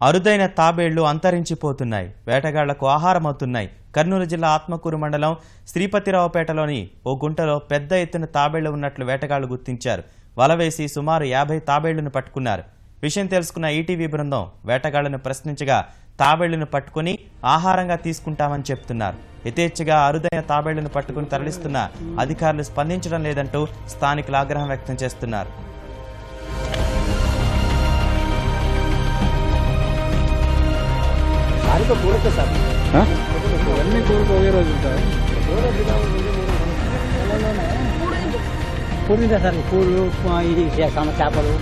అరుదైన తాబేళ్లు అంతరించిపోతున్నాయి. వేటగాళ్లకు ఆహారమవుతున్నాయి. కర్నూలు జిల్లా ఆత్మకూరు మండలం శ్రీపతిరావుపేటలోని ఓ గుంటలో పెద్ద ఎత్తున తాబేళ్లు ఉన్నట్లు వేటగాళ్లు గుర్తించారు. వలవేసి సుమారు 50 తాబేళ్లను పట్టుకున్నారు. విషయం తెలుసుకున్న ఈటీవీ బృందం వేటగాళ్లను ప్రశ్నించగా తాబేళ్లను పట్టుకుని ఆహారంగా తీసుకుంటామని చెప్తున్నారు. యథేచ్ఛగా అరుదైన తాబేళ్లను పట్టుకుని తరలిస్తున్న అధికారులు స్పందించడం లేదంటూ స్థానికులు ఆగ్రహం వ్యక్తం చేస్తున్నారు. పూడు సార్ పూలు ఇది చేపలు